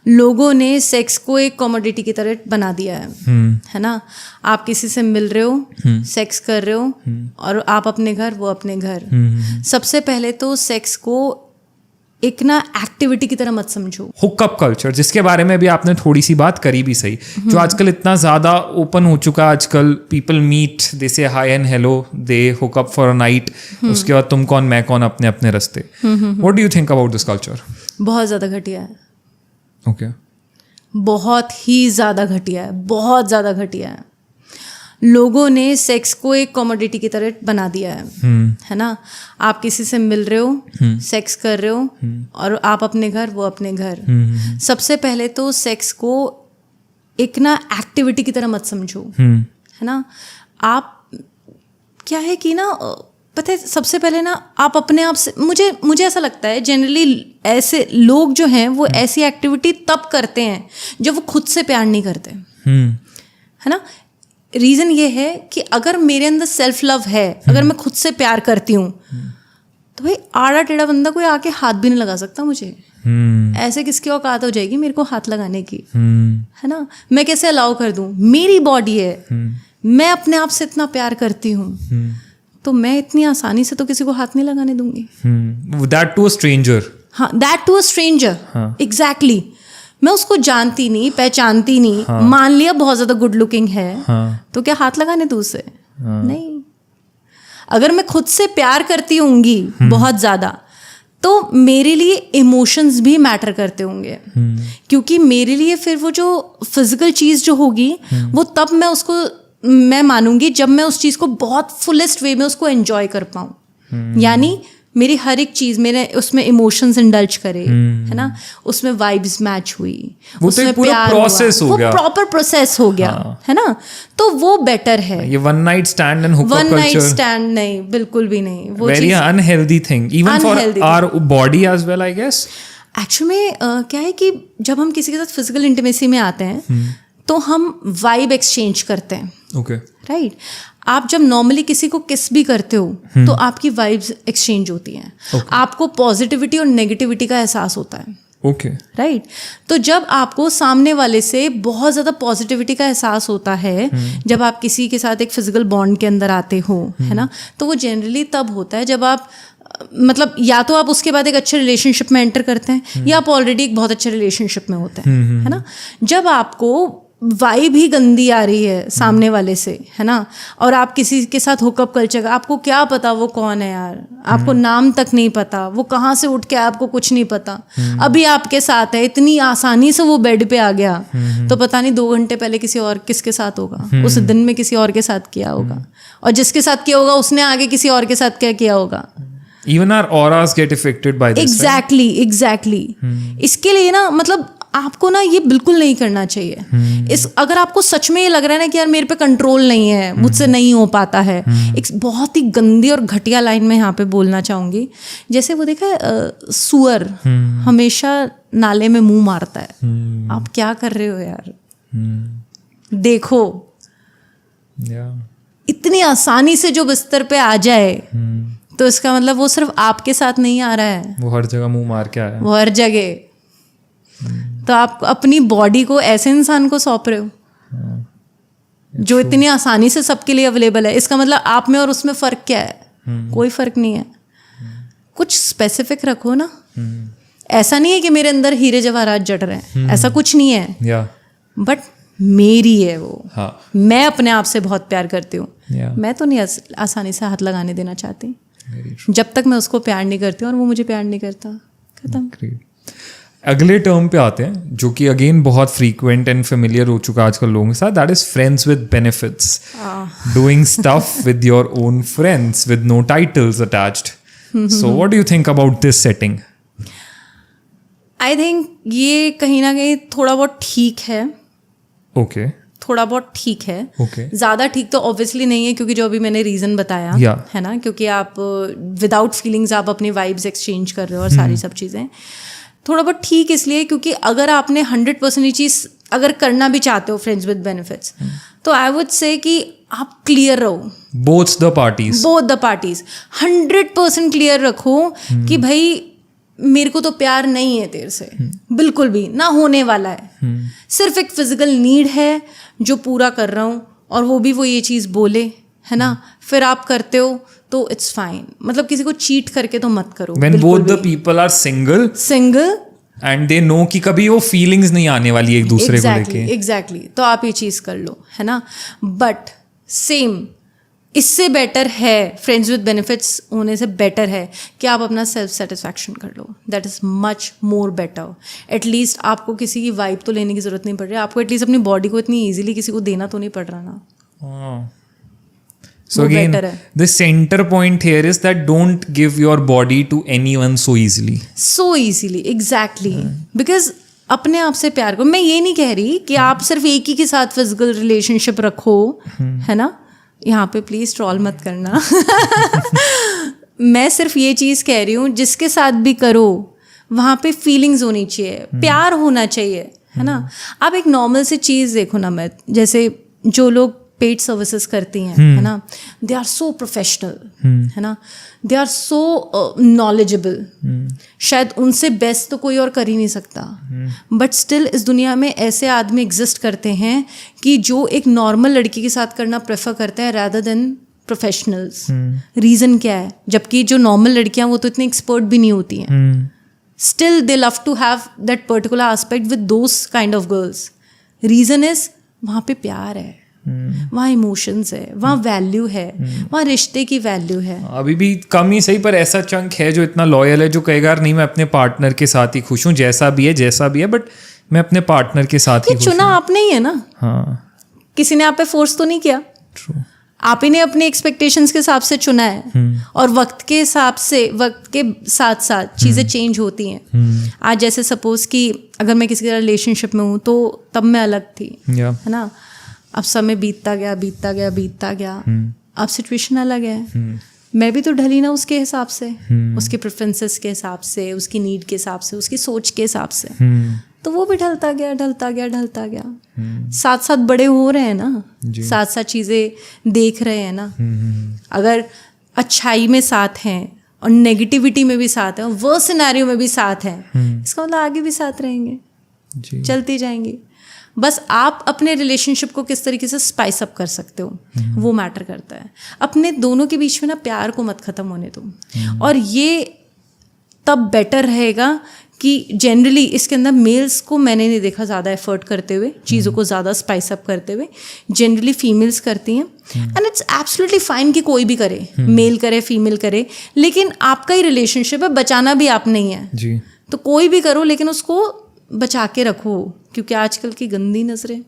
लोगों ने सेक्स को एक कमोडिटी की तरह बना दिया है ना। आप किसी से मिल रहे हो, सेक्स कर रहे हो, और आप अपने घर, वो अपने घर। सबसे पहले तो सेक्स को एक ना एक्टिविटी की तरह मत समझो। हुकअप कल्चर, जिसके बारे में भी आपने थोड़ी सी बात करी भी सही, जो आजकल इतना ज्यादा ओपन हो चुका है। आजकल people meet, they say hi and hello, they hook up for a night, उसके बाद तुम कौन मैं कौन, अपने अपने रास्ते। What do you think about this culture? बहुत ज़्यादा घटिया है। ओके, बहुत ही ज़्यादा घटिया है, बहुत ज़्यादा घटिया है। लोगों ने सेक्स को एक कमोडिटी की तरह बना दिया है ना। आप किसी से मिल रहे हो, सेक्स कर रहे हो, और आप अपने घर, वो अपने घर। सबसे पहले तो सेक्स को एक ना एक्टिविटी की तरह मत समझो, है ना। आप क्या है कि ना, पता है, सबसे पहले ना आप अपने आप से, मुझे ऐसा लगता है जनरली ऐसे लोग जो हैं वो ऐसी एक्टिविटी तब करते हैं जब वो खुद से प्यार नहीं करते, है ना। रीज़न ये है कि अगर मेरे अंदर सेल्फ लव है, अगर मैं खुद से प्यार करती हूँ, तो भाई आड़ा टेढ़ा बंदा कोई आके हाथ भी नहीं लगा सकता मुझे। ऐसे किसकी औकात हो जाएगी मेरे को हाथ लगाने की, है ना। मैं कैसे अलाउ कर दूँ? मेरी बॉडी है, मैं अपने आप से इतना प्यार करती हूँ, तो मैं इतनी आसानी से तो किसी को हाथ नहीं लगाने दूंगी। That to a stranger. हाँ, that to a stranger, exactly. मैं उसको जानती नहीं, पहचानती नहीं, मान लिया बहुत ज्यादा गुड लुकिंग है, तो क्या हाथ लगाने दूँ उसे? नहीं। अगर मैं खुद से प्यार करती होंगी बहुत ज्यादा, तो मेरे लिए इमोशंस भी मैटर करते होंगे, क्योंकि मेरे लिए फिर वो जो फिजिकल चीज जो होगी, वो तब मैं मानूंगी जब मैं उस चीज को बहुत फुलेस्ट वे में उसको एंजॉय कर पाऊं। यानी मेरी हर एक चीज मेरे उसमें इमोशंस इंडल्ज करे, है ना, उसमें वाइब्स मैच हुई, वो उसमें तो पूरा प्रोसेस हो गया, वो प्रॉपर प्रोसेस हो गया, है ना। तो वो बेटर है। ये one night stand and hookup culture, one night stand नहीं, बिल्कुल भी नहीं। वो very unhealthy thing even for our body as well, I guess. Actually में क्या है कि जब हम किसी के साथ फिजिकल इंटीमेसी में आते हैं, तो हम वाइब एक्सचेंज करते हैं। Okay, right. आप जब नॉर्मली किसी को किस भी करते हो, तो आपकी वाइब्स एक्सचेंज होती हैं। आपको पॉजिटिविटी और नेगेटिविटी का एहसास होता है। Okay, right. तो जब आपको सामने वाले से बहुत ज़्यादा पॉजिटिविटी का एहसास होता है, जब आप किसी के साथ एक फिजिकल बॉन्ड के अंदर आते हो, है ना, तो वो जनरली तब होता है जब आप, मतलब या तो आप उसके बाद एक अच्छे रिलेशनशिप में एंटर करते हैं, या आप ऑलरेडी एक बहुत अच्छे रिलेशनशिप में होते हैं, है ना। जब आपको वाइब ही गंदी आ रही है सामने वाले से, है ना, और आप किसी के साथ हुकअप कल्चर का, आपको क्या पता वो कौन है यार, आपको नाम तक नहीं पता, वो कहाँ से उठ के, आपको कुछ नहीं पता, अभी आपके साथ है, इतनी आसानी से वो बेड पे आ गया, तो पता नहीं 2 घंटे पहले किसी और किसके साथ होगा, उस दिन में किसी और के साथ किया होगा, और जिसके साथ किया होगा उसने आगे किसी और के साथ क्या किया होगा। Even our auras get affected by this. Exactly. इसके लिए ना, मतलब आपको ना ये बिल्कुल नहीं करना चाहिए। अगर आपको सच में ये लग रहा है ना कि यार मेरे पे कंट्रोल नहीं है, मुझसे नहीं हो पाता है, एक बहुत ही गंदी और घटिया लाइन में यहाँ पे बोलना चाहूंगी। जैसे वो देखा है, सुअर हमेशा नाले में मुंह मारता है। आप क्या कर रहे हो यार? देखो, इतनी आसानी से जो बिस्तर पे आ जाए, तो इसका मतलब वो सिर्फ आपके साथ नहीं आ रहा है, वो हर जगह मुंह मार के आया है, वो हर जगह। तो आप अपनी बॉडी को ऐसे इंसान को सौंप रहे हो जो इतनी आसानी से सबके लिए अवेलेबल है। इसका मतलब आप में और उसमें फ़र्क क्या है? कोई फ़र्क नहीं है। कुछ स्पेसिफिक रखो ना। ऐसा नहीं है कि मेरे अंदर हीरे जवाहरात जड़ रहे हैं, ऐसा कुछ नहीं है, बट मेरी है वो। मैं अपने आप से बहुत प्यार करती हूँ, मैं तो नहीं आसानी से हाथ लगाने देना चाहती जब तक मैं उसको प्यार नहीं करती और वो मुझे प्यार नहीं करता। खत्म। अगले टर्म पे आते हैं जो कि अगेन बहुत फ्रीक्वेंट एंड फेमिलियर हो चुका है आजकल लोगों के साथ, that is friends with benefits, doing stuff with your own friends with no titles attached. So what do you think about this setting? I think ये कहीं ना कहीं थोड़ा बहुत ठीक है। ओके, थोड़ा बहुत ठीक है। Okay. ज़्यादा ठीक तो ऑब्वियसली नहीं है, क्योंकि जो अभी मैंने रीज़न बताया है ना, क्योंकि आप विदाउट फीलिंग्स आप अपनी वाइब्स एक्सचेंज कर रहे हो और सारी सब चीज़ें। थोड़ा बहुत ठीक इसलिए क्योंकि अगर आपने 100% ये चीज़ अगर करना भी चाहते हो फ्रेंड्स विद बेनिफिट्स, तो आई वुड से कि आप क्लियर रहो, बोथ द पार्टीज 100% क्लियर रखो कि भाई मेरे को तो प्यार नहीं है तेरे से, बिल्कुल भी ना होने वाला है, सिर्फ एक फिजिकल नीड है जो पूरा कर रहा हूँ, और वो भी वो ये चीज़ बोले, है ना, फिर आप करते हो तो इट्स फाइन. मतलब किसी को चीट करके तो मत करो. When both the people are single and they know कि कभी वो फीलिंग्स नहीं आने वाली एक दूसरे को लेके. एग्जैक्टली. तो आप ये चीज़ कर लो, है ना. बट सेम इससे बेटर है, फ्रेंड्स विद बेनिफिट्स होने से बेटर है कि आप अपना सेल्फ सेटिस्फैक्शन कर लो. That is much more better. At least आपको किसी की वाइब तो लेने की ज़रूरत नहीं पड़ रही, आपको एटलीस्ट अपनी बॉडी को इतनी ईजिली किसी को देना तो नहीं पड़ रहा ना. So again, the center point here is that don't give your body to anyone so easily. So easily, exactly. Because अपने आप से प्यार करो. मैं ये नहीं कह रही कि आप सिर्फ एक ही के साथ फिजिकल रिलेशनशिप रखो, है ना. यहाँ पे प्लीज ट्रॉल मत करना. मैं सिर्फ ये चीज़ कह रही हूँ, जिसके साथ भी करो वहाँ पे फीलिंग्स होनी चाहिए, प्यार होना चाहिए, है ना. आप एक नॉर्मल सी चीज़ देखो ना, मैं जैसे जो लोग पेड सर्विसेज करती हैं, है ना, दे आर सो प्रोफेशनल, है ना, दे आर सो नॉलेजेबल. शायद उनसे बेस्ट तो कोई और कर ही नहीं सकता, बट स्टिल इस दुनिया में ऐसे आदमी एग्जिस्ट करते हैं कि जो एक नॉर्मल लड़की के साथ करना प्रेफर करते हैं रैदर देन प्रोफेशनल्स. रीज़न क्या है? जबकि जो नॉर्मल लड़कियां वो तो इतनी एक्सपर्ट भी नहीं होती हैं, still they love to have that particular aspect with those kind of girls. Reason is वहाँ पे प्यार है, वहाँ इमोशंस है, वहाँ वैल्यू है, वहाँ रिश्ते की वैल्यू है. अभी भी कम ही सही, पर ऐसा चंक है जो इतना लॉयल है, जो कहेगा नहीं मैं अपने पार्टनर के साथ ही खुश हूँ, जैसा भी है, बट मैं अपने पार्टनर के साथ ही खुश हूँ. चुना आपने ही है ना. हाँ, किसी ने आप पे फोर्स तो नहीं किया. True. आप ही ने अपने एक्सपेक्टेशंस के हिसाब से चुना है. और वक्त के हिसाब से, वक्त के साथ साथ चीज़ें चेंज होती हैं. आज जैसे सपोज कि अगर मैं किसी के रिलेशनशिप में हूँ तो तब मैं अलग थी, है ना. अब समय बीतता गया, अब सिचुएशन अलग है. मैं भी तो ढली ना उसके हिसाब से, उसके प्रेफरेंसेस के हिसाब से, उसकी नीड के हिसाब से, उसकी सोच के हिसाब से. तो वो भी ढलता गया. साथ साथ बड़े हो रहे हैं ना, साथ साथ चीज़ें देख रहे हैं ना. अगर अच्छाई में साथ हैं और नेगेटिविटी में भी साथ हैं और वर्स्ट सिनेरियो में भी साथ हैं, इसका मतलब आगे भी साथ रहेंगे, चलती जाएंगी. बस आप अपने रिलेशनशिप को किस तरीके से स्पाइस अप कर सकते हो, वो मैटर करता है. अपने दोनों के बीच में ना प्यार को मत ख़त्म होने दो. और ये तब बेटर रहेगा कि जनरली इसके अंदर मेल्स को मैंने नहीं देखा ज़्यादा एफर्ट करते हुए, चीज़ों को ज़्यादा स्पाइस अप करते हुए. जनरली फीमेल्स करती हैं, एंड इट्स एब्सोल्युटली फाइन कि कोई भी करे, मेल करे फीमेल करे, लेकिन आपका ही रिलेशनशिप है, बचाना भी आप नहीं है जी. तो कोई भी करो, लेकिन उसको बचा के रखो, क्योंकि आजकल की गंदी नज़रें